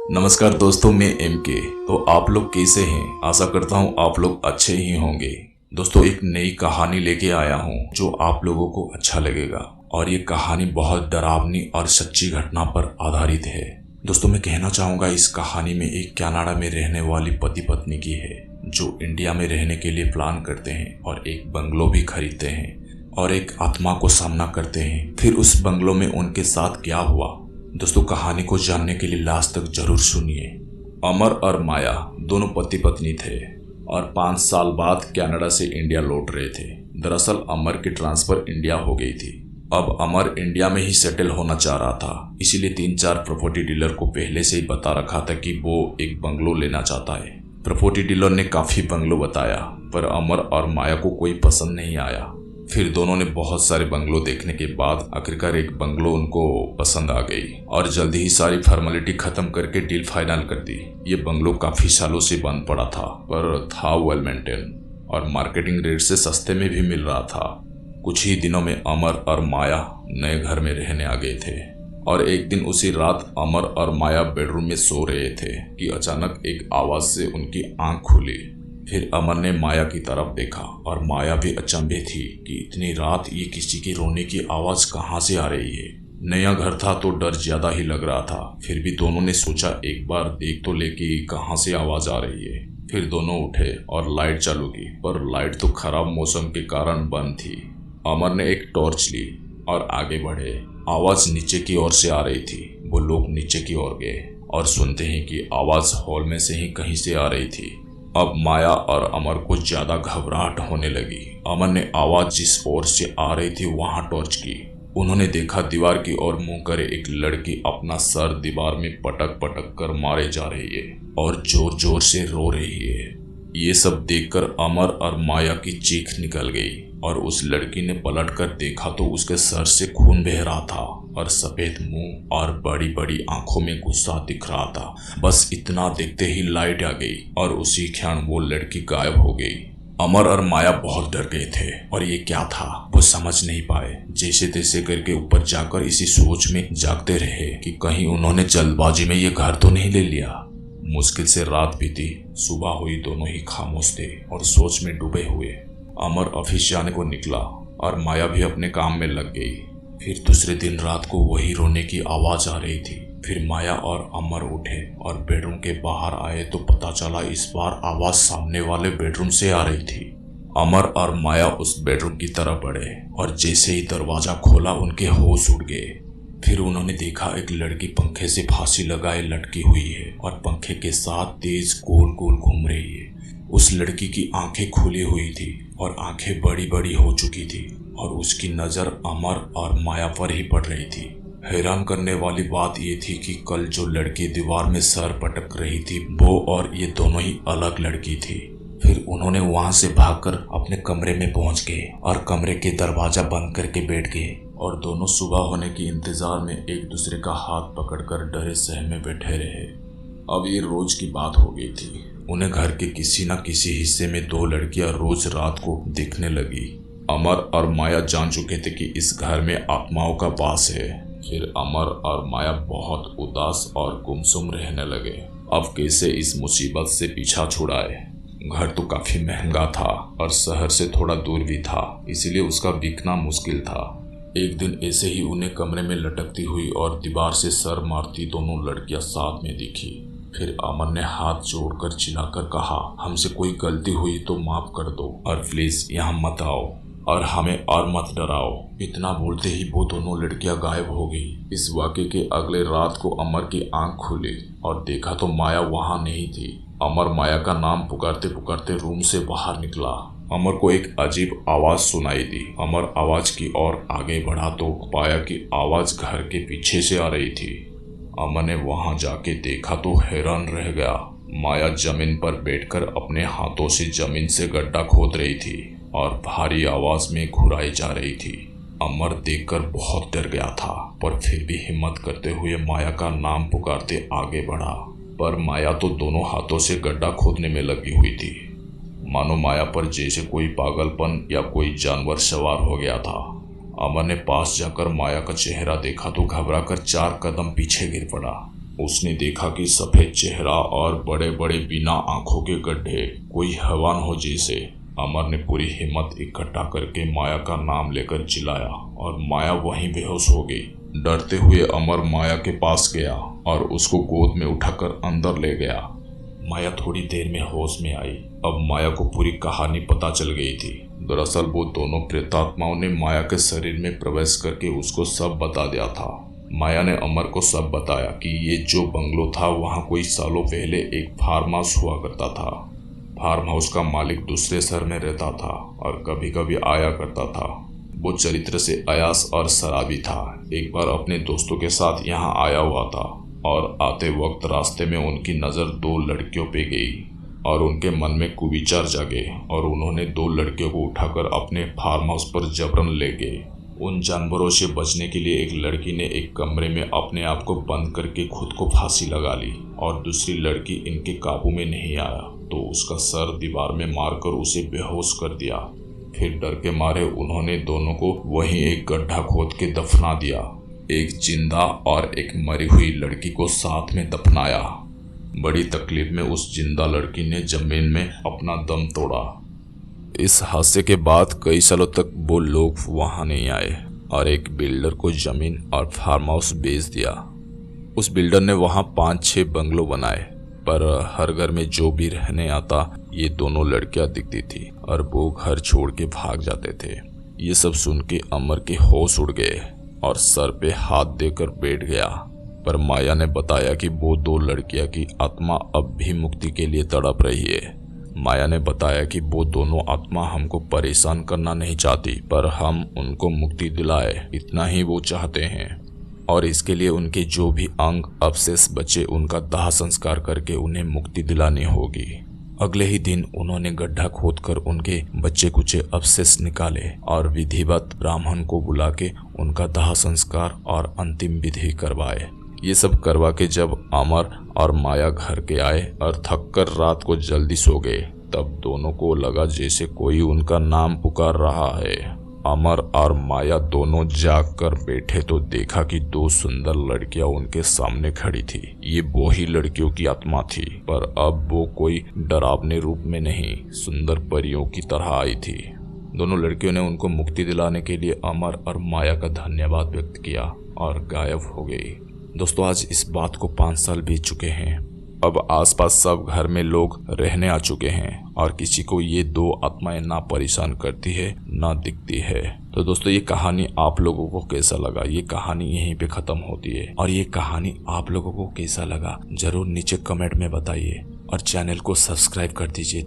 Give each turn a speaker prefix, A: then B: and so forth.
A: नमस्कार दोस्तों, मैं एम के। तो आप लोग कैसे हैं? आशा करता हूँ आप लोग अच्छे ही होंगे। दोस्तों, एक नई कहानी लेके आया हूँ जो आप लोगों को अच्छा लगेगा। और ये कहानी बहुत डरावनी और सच्ची घटना पर आधारित है। दोस्तों, मैं कहना चाहूँगा इस कहानी में एक कनाडा में रहने वाली पति पत्नी की है जो इंडिया में रहने के लिए प्लान करते हैं और एक बंगलो भी खरीदते हैं और एक आत्मा को सामना करते हैं। फिर उस बंगलो में उनके साथ क्या हुआ, दोस्तों कहानी को जानने के लिए लास्ट तक जरूर सुनिए। अमर और माया दोनों पति पत्नी थे और 5 साल बाद कनाडा से इंडिया लौट रहे थे। दरअसल अमर की ट्रांसफर इंडिया हो गई थी। अब अमर इंडिया में ही सेटल होना चाह रहा था, इसीलिए 3-4 प्रॉपर्टी डीलर को पहले से ही बता रखा था कि वो एक बंगलो लेना चाहता है। प्रॉपर्टी डीलर ने काफी बंगलो बताया पर अमर और माया को कोई पसंद नहीं आया। फिर दोनों ने बहुत सारे बंगलो देखने के बाद आखिरकार एक बंगलो उनको पसंद आ गई और जल्दी ही सारी फॉर्मेलिटी खत्म करके डील फाइनल कर दी। ये बंगलो काफी सालों से बंद पड़ा था पर था वेल मेंटेन और मार्केटिंग रेट से सस्ते में भी मिल रहा था। कुछ ही दिनों में अमर और माया नए घर में रहने आ गए थे और एक दिन उसी रात अमर और माया बेडरूम में सो रहे थे कि अचानक एक आवाज से उनकी आंख खुली। फिर अमर ने माया की तरफ देखा और माया भी अचंभे थी कि इतनी रात ये किसी के रोने की आवाज कहाँ से आ रही है। नया घर था तो डर ज्यादा ही लग रहा था। फिर भी दोनों ने सोचा एक बार देख तो ले कि कहाँ से आवाज आ रही है। फिर दोनों उठे और लाइट चालू की पर लाइट तो खराब मौसम के कारण बंद थी। अमर ने एक टॉर्च ली और आगे बढ़े। आवाज नीचे की ओर से आ रही थी। वो लोग नीचे की ओर गए और सुनते ही कि आवाज हॉल में से ही कहीं से आ रही थी। अब माया और अमर को ज्यादा घबराहट होने लगी। अमर ने आवाज जिस ओर से आ रही थी वहां टॉर्च की। उन्होंने देखा दीवार की ओर मुंह करे एक लड़की अपना सर दीवार में पटक पटक कर मारे जा रही है और जोर जोर से रो रही है। ये सब देखकर अमर और माया की चीख निकल गई और उस लड़की ने पलट कर देखा तो उसके सर से खून बह रहा था और सफेद मुंह और बड़ी बड़ी आंखों में गुस्सा दिख रहा था। बस इतना देखते ही लाइट आ गई और उसी क्षण वो लड़की गायब हो गई। अमर और माया बहुत डर गए थे और ये क्या था वो समझ नहीं पाए। जैसे तैसे करके ऊपर जाकर इसी सोच में जागते रहे कि कहीं उन्होंने जल्दबाजी में ये घर तो नहीं ले लिया। मुश्किल से रात बीती। सुबह हुई, दोनों ही खामोश थे और सोच में डूबे हुए। अमर ऑफिस जाने को निकला और माया भी अपने काम में लग गई। फिर दूसरे दिन रात को वही रोने की आवाज आ रही थी। फिर माया और अमर उठे और बेडरूम के बाहर आए तो पता चला इस बार आवाज सामने वाले बेडरूम से आ रही थी। अमर और माया उस बेडरूम की तरफ बढ़े और जैसे ही दरवाजा खोला उनके होश उड़ गए। फिर उन्होंने देखा एक लड़की पंखे से फांसी लगाए लटकी हुई है और पंखे के साथ तेज गोल गोल घूम रही है। उस लड़की की आंखें खुली हुई थी और आंखें बड़ी बड़ी हो चुकी थी और उसकी नजर अमर और माया पर ही पड़ रही थी। हैरान करने वाली बात ये थी कि कल जो लड़की दीवार में सर पटक रही थी वो और ये दोनों ही अलग लड़की थी। फिर उन्होंने वहां से भागकर अपने कमरे में पहुंच गए और कमरे के दरवाजा बंद करके बैठ गए और दोनों सुबह होने के इंतजार में एक दूसरे का हाथ पकड़कर डरे सहमे बैठे रहे। अब ये रोज की बात हो गई थी। उन्हें घर के किसी न किसी हिस्से में 2 लड़कियां रोज रात को दिखने लगी। अमर और माया जान चुके थे कि इस घर में आत्माओं का वास है। फिर अमर और माया बहुत उदास और गुमसुम रहने लगे। अब कैसे इस मुसीबत से पीछा छुड़ाए। घर तो काफी महंगा था और शहर से थोड़ा दूर भी था, इसलिए उसका बिकना मुश्किल था। एक दिन ऐसे ही उन्हें कमरे में लटकती हुई और दीवार से सर मारती दोनों लड़कियां साथ में दिखी। फिर अमर ने हाथ जोड़कर चिल्लाकर कहा, हमसे कोई गलती हुई तो माफ कर दो और प्लीज यहाँ मत आओ और हमें और मत डराओ। इतना बोलते ही वो दोनों लड़कियां गायब हो गई। इस वाक़े के अगले रात को अमर की आंख खुली और देखा तो माया वहां नहीं थी। अमर माया का नाम पुकारते पुकारते रूम से बाहर निकला। अमर को एक अजीब आवाज सुनाई दी। अमर आवाज की ओर आगे बढ़ा तो पाया कि आवाज घर के पीछे से आ रही थी। अमर ने वहां जाके देखा तो हैरान रह गया। माया जमीन पर बैठकर अपने हाथों से जमीन से गड्ढा खोद रही थी और भारी आवाज में घुराई जा रही थी। अमर देखकर बहुत डर गया था पर फिर भी हिम्मत करते हुए माया का नाम पुकारते आगे बढ़ा। पर माया तो दोनों हाथों से गड्ढा खोदने में लगी हुई थी। मानो माया पर जैसे कोई पागलपन या कोई जानवर सवार हो गया था। अमर ने पास जाकर माया का चेहरा देखा तो घबराकर 4 कदम पीछे गिर पड़ा। उसने देखा कि सफेद चेहरा और बड़े बड़े बिना आंखों के गड्ढे, कोई हैवान हो जैसे। अमर ने पूरी हिम्मत इकट्ठा करके माया का नाम लेकर चिल्लाया और माया वहीं बेहोश हो गई। डरते हुए अमर माया के पास गया और उसको गोद में उठाकर अंदर ले गया। माया थोड़ी देर में होश में आई। अब माया को पूरी कहानी पता चल गई थी। दरअसल वो दोनों प्रेतात्माओं ने माया के शरीर में प्रवेश करके उसको सब बता दिया था। माया ने अमर को सब बताया कि ये जो बंगलो था वहाँ कोई सालों पहले एक फार्म हाउस हुआ करता था। फार्म हाउस का मालिक दूसरे शहर में रहता था और कभी कभी आया करता था। वो चरित्र से अयास और शराबी था। एक बार अपने दोस्तों के साथ यहाँ आया हुआ था और आते वक्त रास्ते में उनकी नज़र दो लड़कियों पे गई और उनके मन में कुविचार जागे और उन्होंने दो लड़कियों को उठाकर अपने फार्म हाउस पर जबरन ले गए। उन जानवरों से बचने के लिए एक लड़की ने एक कमरे में अपने आप को बंद करके खुद को फांसी लगा ली और दूसरी लड़की इनके काबू में नहीं आया तो उसका सर दीवार में मारकर उसे बेहोश कर दिया। फिर डर के मारे उन्होंने दोनों को वहीं एक गड्ढा खोद के दफना दिया। एक जिंदा और एक मरी हुई लड़की को साथ में दफनाया। बड़ी तकलीफ में उस जिंदा लड़की ने जमीन में अपना दम तोड़ा। इस हादसे के बाद कई सालों तक वो लोग वहां नहीं आए और एक बिल्डर को जमीन और फार्म हाउस बेच दिया। उस बिल्डर ने वहां 5-6 बंगलो बनाए, पर हर घर में जो भी रहने आता ये दोनों लड़कियां दिखती थी और वो घर छोड़ के भाग जाते थे। ये सब सुन के अमर के होश उड़ गए और सर पे हाथ देकर बैठ गया। पर माया ने बताया कि वो दो लड़कियां की आत्मा अब भी मुक्ति के लिए तड़प रही है। माया ने बताया कि वो दोनों आत्मा हमको परेशान करना नहीं चाहती, पर हम उनको मुक्ति दिलाए इतना ही वो चाहते हैं और इसके लिए उनके जो भी अंग अवशेष बचे उनका दाह संस्कार करके उन्हें मुक्ति दिलानी होगी। अगले ही दिन उन्होंने गड्ढा खोदकर उनके बच्चे कुचे अवशेष निकाले और विधिवत ब्राह्मण को बुला के उनका दाह संस्कार और अंतिम विधि करवाए। ये सब करवा के जब अमर और माया घर के आए और थककर रात को जल्दी सो गए, तब दोनों को लगा जैसे कोई उनका नाम पुकार रहा है। अमर और माया दोनों जाग कर बैठे तो देखा कि दो सुंदर लड़कियां उनके सामने खड़ी थी। ये वो ही लड़कियों की आत्मा थी, पर अब वो कोई डरावने रूप में नहीं, सुंदर परियों की तरह आई थी। दोनों लड़कियों ने उनको मुक्ति दिलाने के लिए अमर और माया का धन्यवाद व्यक्त किया और गायब हो गई। दोस्तों, आज इस बात को 5 साल बीत चुके हैं। अब आसपास सब घर में लोग रहने आ चुके हैं और किसी को ये दो आत्माएं ना परेशान करती है ना दिखती है। तो दोस्तों, ये कहानी आप लोगों को कैसा लगा? ये कहानी यहीं पे खत्म होती है और ये कहानी आप लोगों को कैसा लगा जरूर नीचे कमेंट में बताइए और चैनल को सब्सक्राइब कर दीजिए